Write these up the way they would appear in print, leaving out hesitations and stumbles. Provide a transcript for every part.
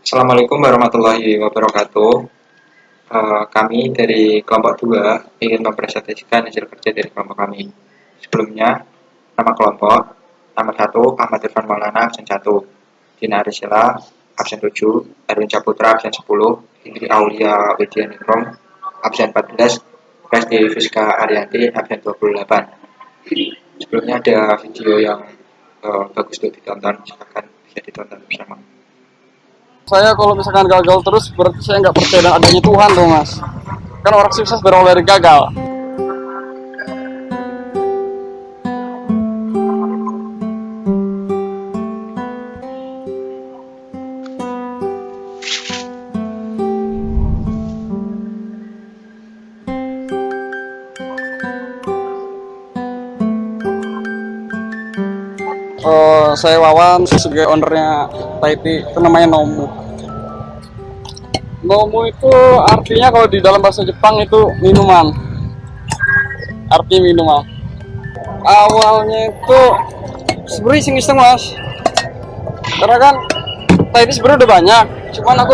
Assalamualaikum warahmatullahi wabarakatuh. Kami dari kelompok 2 ingin mempresentasikan hasil kerja dari kelompok kami. Sebelumnya, nama kelompok, nomor 1, Ahmad Irfan Maulana, absen 1, Dina Arisila, absen 7, Erwin Saputra, absen 10, Indri Aulia Widianingrum, absen 14, Presti Fiska Arianti, absen 28. Sebelumnya ada video yang bagus untuk ditonton, silakan bisa ditonton bersama. Saya kalau misalkan gagal terus berarti saya nggak percaya dengan adanya Tuhan dong mas. Kan orang sukses berawal dari gagal. Saya Wawan sebagai ownernya Taiti, itu namanya Nomu. Nomu itu artinya kalau di dalam bahasa Jepang itu minuman. Arti minuman. Awalnya itu sebenarnya iseng-iseng mas. Karena kan Taiti sebenarnya udah banyak. Cuman aku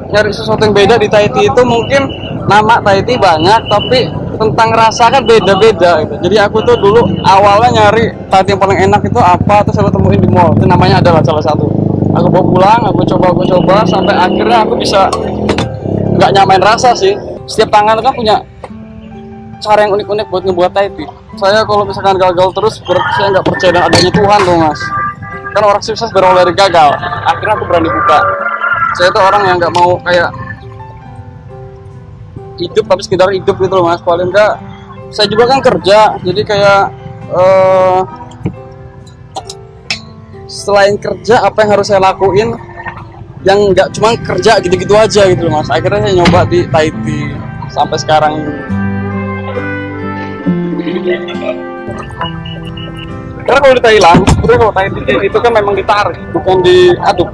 nyari sesuatu yang beda di Taiti itu mungkin nama Taiti banyak tapi tentang rasa kan beda-beda gitu. Jadi aku tuh dulu awalnya nyari Taiti yang paling enak itu apa, terus aku temuin di mall. Itu namanya adalah salah satu. Aku bawa pulang, aku coba sampai akhirnya aku bisa nggak nyamain rasa sih. Setiap tangan kan punya cara yang unik-unik buat ngebuat Taiti. Saya kalau misalkan gagal terus berarti saya nggak percaya dengan adanya Tuhan dong mas. Kan orang sukses berawal dari gagal. Akhirnya aku berani buka. Saya tuh orang yang nggak mau kayak hidup tapi sekedar hidup gitu loh mas. Paling enggak saya juga kan kerja, jadi kayak selain kerja apa yang harus saya lakuin yang nggak cuma kerja gitu-gitu aja gitu loh mas. Akhirnya saya nyoba di Taiti sampai sekarang ini. Karena kalau di Thailand, sebenarnya kalau Taiti itu kan memang ditarik, bukan diaduk.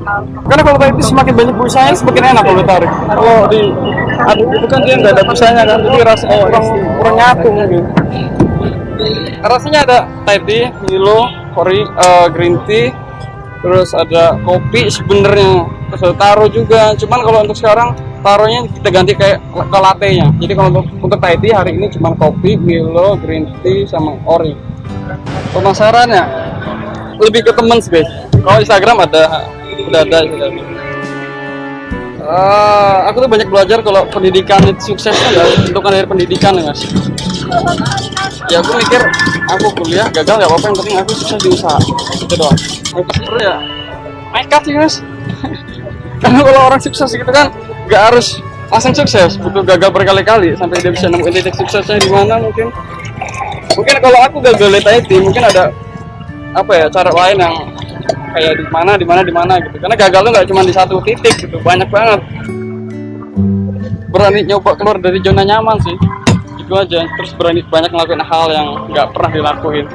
Karena kalau Taiti semakin banyak busanya, semakin enak kalau ditarik. Kalau diaduk itu kan dia nggak ada busanya kan, jadi rasa kurang nyatu gitu. Rasanya ada Taiti, Milo, green tea, terus ada kopi sebenarnya, terus ada taro juga. Cuman kalau untuk sekarang taronya kita ganti kayak ke latte-nya. Jadi kalau untuk Taiti hari ini cuma kopi, Milo, green tea, sama ori. Pemasarannya lebih ke temen sih guys. Kalau Instagram udah ada. Aku tuh banyak belajar kalau pendidikan itu suksesnya nggak tentukan dari pendidikan ya mas. Ya aku mikir aku kuliah gagal nggak apa-apa, yang penting aku sukses di usaha gitu doang. Terus ya nekat sih mas. Karena kalau orang sukses gitu kan nggak harus langsung sukses, butuh gagal berkali-kali sampai dia bisa nemuin titik suksesnya di mana. Mungkin kalau aku gagal di Taiti mungkin ada apa ya cara lain yang kayak di mana gitu. Karena gagal tuh nggak cuma di satu titik gitu, banyak banget. Berani nyoba keluar dari zona nyaman sih, itu aja. Terus berani banyak ngelakuin hal yang nggak pernah dilakuin.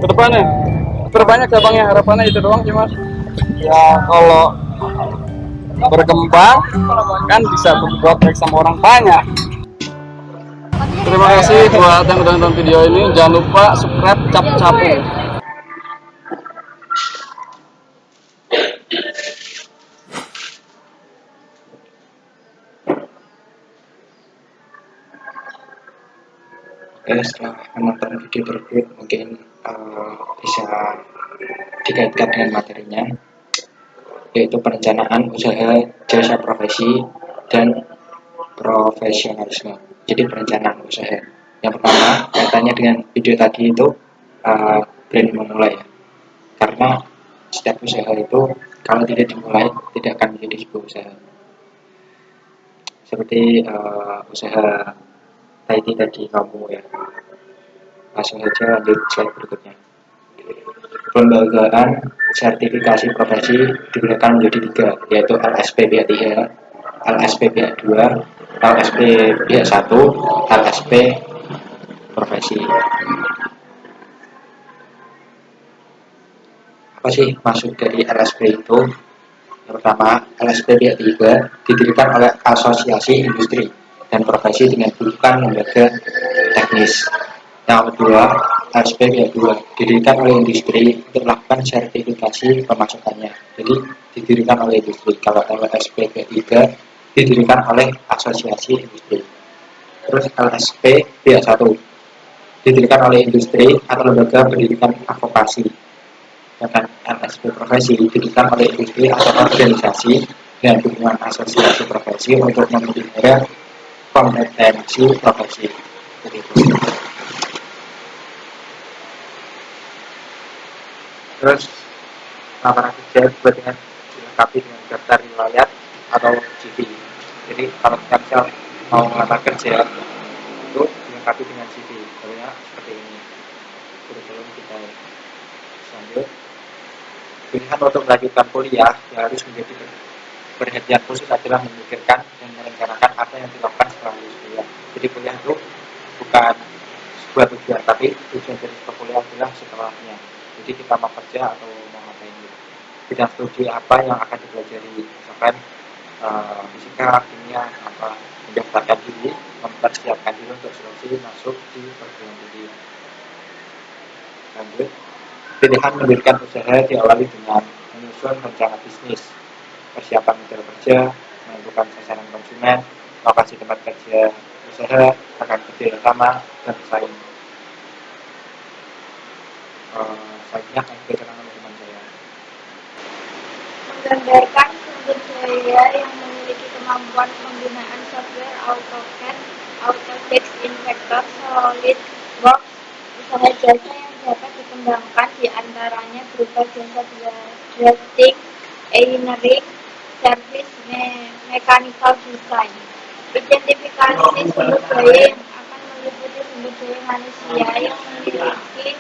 Kedepannya berbanyak cabangnya, harapannya itu doang sih mas. Ya kalau berkembang kan bisa berbuat baik sama orang banyak. Terima kasih buat yang udah nonton video ini. Jangan lupa subscribe Cap-Capu. Oke, setelah menonton video tersebut mungkin bisa dikaitkan dengan materinya, yaitu perencanaan usaha jasa profesi dan profesionalisme. Jadi perencanaan usaha yang pertama kaitannya dengan video tadi itu berani memulai, karena setiap usaha itu kalau tidak dimulai tidak akan menjadi sebuah usaha. Seperti usaha Taiti tadi kamu ya. Langsung saja lanjut slide berikutnya. Pelembagaan sertifikasi profesi digunakan menjadi 3, yaitu LSP pihak 3, LSP pihak 2, LSP pihak 1, LSP profesi. Apa sih maksud dari LSP itu? Yang pertama, LSP pihak 3 didirikan oleh Asosiasi Industri dan Profesi dengan kedudukan lembaga teknis. Yang kedua, ASP pihak 2 didirikan oleh industri untuk melakukan sertifikasi pemasukannya. Jadi didirikan oleh industri. Kalau LSP pihak 3 didirikan oleh asosiasi industri. Terus LSP pihak 1 didirikan oleh industri atau lembaga pendidikan advokasi. Sedangkan LSP profesi didirikan oleh industri atau organisasi dengan dukungan asosiasi profesi untuk memelihara kompetensi profesi. Terus lamaran kerja juga dengan dilengkapi dengan daftar riwayat atau CV. Jadi kalau kita misal mau melamar kerja itu dilengkapi dengan CV. Contohnya seperti ini. Kurikulum kita lanjut. Pilihan untuk melanjutkan kuliah yang harus menjadi perhatian khusus adalah memikirkan dan merencanakan apa yang dilakukan setelah lulus kuliah. Jadi kuliah itu bukan sebuah tujuan, tapi tujuan dari sebuah kuliah adalah setelahnya. Jadi kita mau kerja atau mau ngapain gitu. Bidang studi apa yang akan dipelajari, misalkan fisika, kimia, apa, mendaftarkan diri, mempersiapkan diri untuk seleksi masuk di perguruan tinggi. Lanjut, pilihan mendirikan usaha diawali dengan menyusun rencana bisnis, persiapan modal kerja, menentukan sasaran konsumen, lokasi tempat kerja usaha, rekan kerja yang sama, dan pesaing. Selanjutnya akan diberikan oleh teman saya. Menggambarkan sumber daya yang memiliki kemampuan penggunaan software AutoCAD, AutoText Inspector, SolidWorks. Usaha jasa yang dapat dikembangkan diantaranya berupa jasa drafting, engineering, service, mechanical design. Identifikasi sumber daya yang akan meliputi sumber daya manusia yang memiliki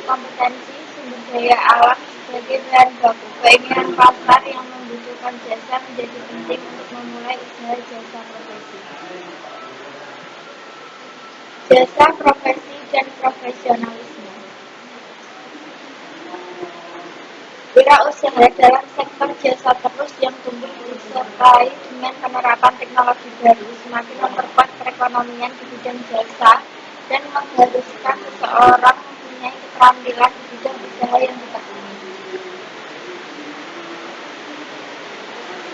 kompetensi sumber daya alam sebagai bahan baku. Keinginan pasar yang membutuhkan jasa menjadi penting untuk memulai usaha jasa profesi. Jasa profesi dan profesionalisme. Wirausaha dalam sektor jasa terus yang tumbuh disertai dengan penerapan teknologi baru semakin memperkuat perekonomian di bidang jasa dan mengharuskan seseorang mempunyai keterampilan di bidang usaha yang ditekuni.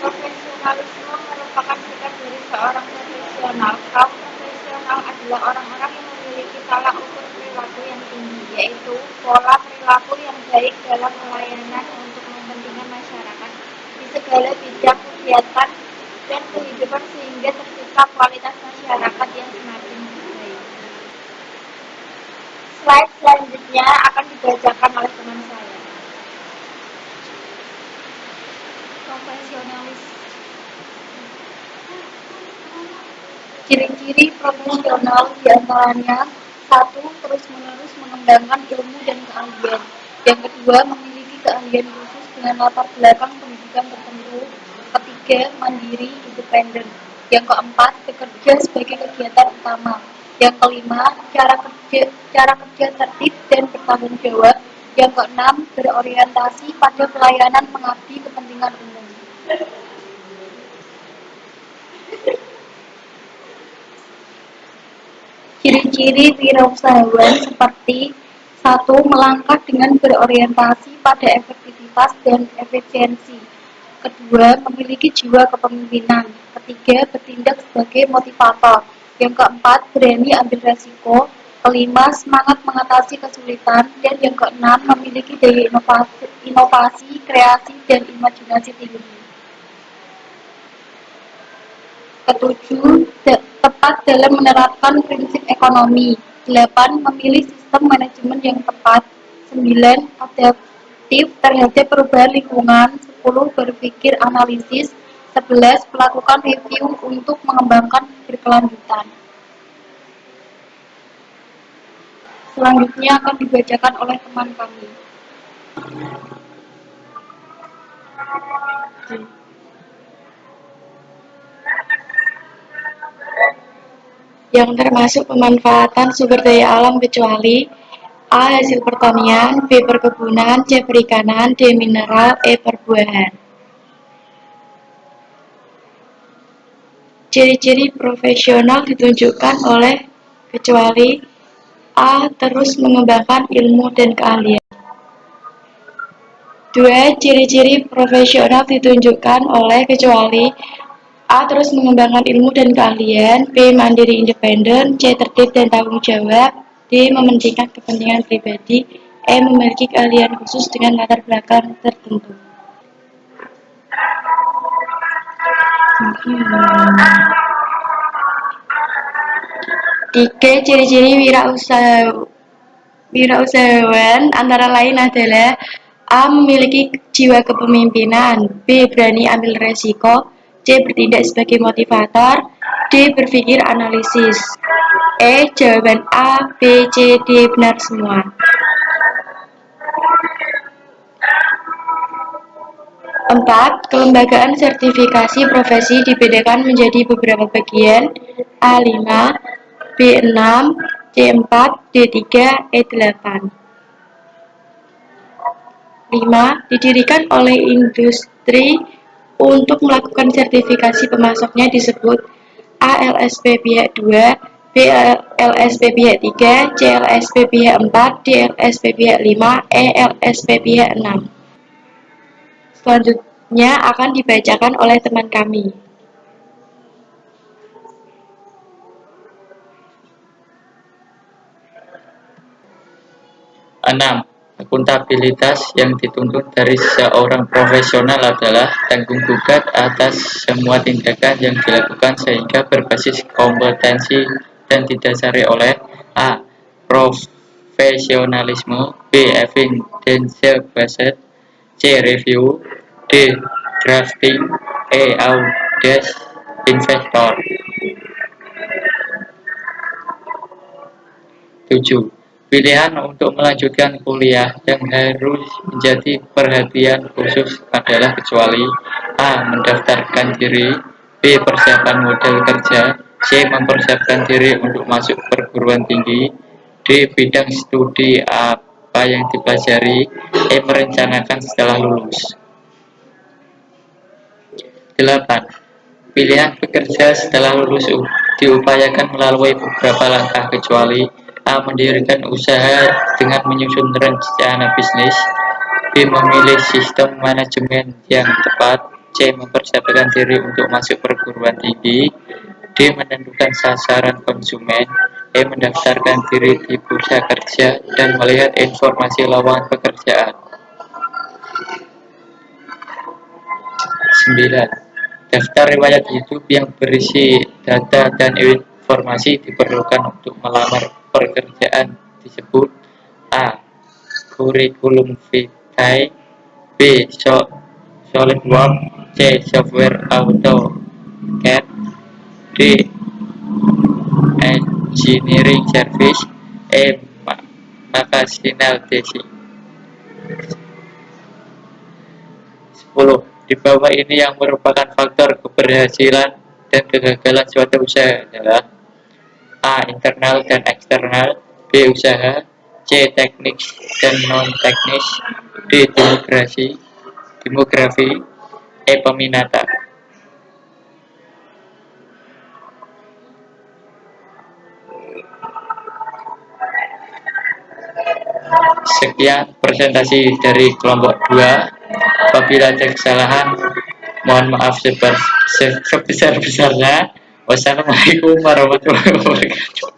Profesionalisme merupakan sikap dari seorang profesional. Kaum profesional adalah orang-orang yang memiliki tolak ukur perilaku yang tinggi, yaitu pola perilaku yang baik dalam pelayanan untuk kepentingan masyarakat di segala bidang kegiatan dan kehidupan sehingga tercipta kualitas masyarakat yang semakin baik. Slide selanjutnya akan dibacakan oleh teman saya. Profesionalis. Ciri-ciri profesional diantaranya: 1. Terus-menerus mengembangkan ilmu dan keahlian. Yang kedua, memiliki keahlian khusus dengan latar belakang pendidikan tertentu. Ketiga, mandiri, independen. Yang keempat, bekerja sebagai kegiatan utama. Yang kelima, cara kerja tertib dan bertanggung jawab. Yang keenam, berorientasi pada pelayanan mengabdi kepentingan umum. Ciri-ciri wirausahawan seperti: 1. Melangkah dengan berorientasi pada efektivitas dan efisiensi. Kedua, memiliki jiwa kepemimpinan. Ketiga, bertindak sebagai motivator. Yang keempat, berani ambil resiko. Kelima, semangat mengatasi kesulitan. Dan yang keenam, memiliki daya inovasi, kreasi, dan imajinasi tinggi. Ketujuh, tepat dalam menerapkan prinsip ekonomi. 8. Memilih sistem manajemen yang tepat. 9. Adaptif terhadap perubahan lingkungan. 10. Berpikir analisis. 11. Melakukan review untuk mengembangkan berkelanjutan. Selanjutnya akan dibacakan oleh teman kami. Yang termasuk pemanfaatan sumber daya alam kecuali: A. Hasil pertanian, B. Perkebunan, C. Perikanan, D. Mineral, E. Perbuahan. Ciri-ciri profesional ditunjukkan oleh kecuali: A. Terus mengembangkan ilmu dan keahlian. 2. Ciri-ciri profesional ditunjukkan oleh kecuali A. Terus mengembangkan ilmu dan keahlian. B. Mandiri independen. C. Tertib dan tanggung jawab. D. Mementingkan kepentingan pribadi. E. Memiliki keahlian khusus dengan latar belakang tertentu. Tiga ciri-ciri wirausahawan antara lain adalah A. Memiliki jiwa kepemimpinan. B. Berani ambil resiko. C. Bertindak sebagai motivator. D. Berpikir analisis. E. Jawaban A, B, C, D benar semua. 4. Kelembagaan sertifikasi profesi dibedakan menjadi beberapa bagian. A5, B6, C4, D3, E8. 5. Didirikan oleh industri untuk melakukan sertifikasi pemasoknya disebut A. LSP pihak 2, B. LSP pihak 3, C. LSP pihak 4, D. LSP pihak 5, E. LSP pihak 6. Selanjutnya akan dibacakan oleh teman kami. Enam, akuntabilitas yang dituntut dari seorang profesional adalah tanggung jawab atas semua tindakan yang dilakukan sehingga berbasis kompetensi dan didasari oleh A. Profesionalisme, B. Evidence based, C. Review, D. Drafting, E. Audit investor. 7. Pilihan untuk melanjutkan kuliah yang harus menjadi perhatian khusus adalah kecuali A. Mendaftarkan diri, B. Persiapan modal kerja, C. Mempersiapkan diri untuk masuk perguruan tinggi, D. Bidang studi apa yang dipelajari, E. Merencanakan setelah lulus. 8. Pilihan bekerja setelah lulus diupayakan melalui beberapa langkah kecuali A. Mendirikan usaha dengan menyusun rencana bisnis, B. Memilih sistem manajemen yang tepat, C. Mempersiapkan diri untuk masuk perguruan tinggi, D. Menentukan sasaran konsumen, E. Mendaftarkan diri di bursa kerja dan melihat informasi lowongan pekerjaan. 9. Daftar riwayat hidup yang berisi data dan informasi diperlukan untuk melamar pekerjaan disebut A. Kurikulum vitae, B. SolidWorks, C. Software AutoCAD, D. Engineering Service, E. Makasinal Desi. 10. Di bawah ini yang merupakan faktor keberhasilan dan kegagalan suatu usaha adalah A. Internal dan eksternal, B. Usaha, C. Teknik dan non-teknis, D. Demografi, E. Peminatan. Sekian presentasi dari kelompok 2. Apabila ada kesalahan, mohon maaf sebesar-besarnya. Wassalamualaikum warahmatullahi wabarakatuh.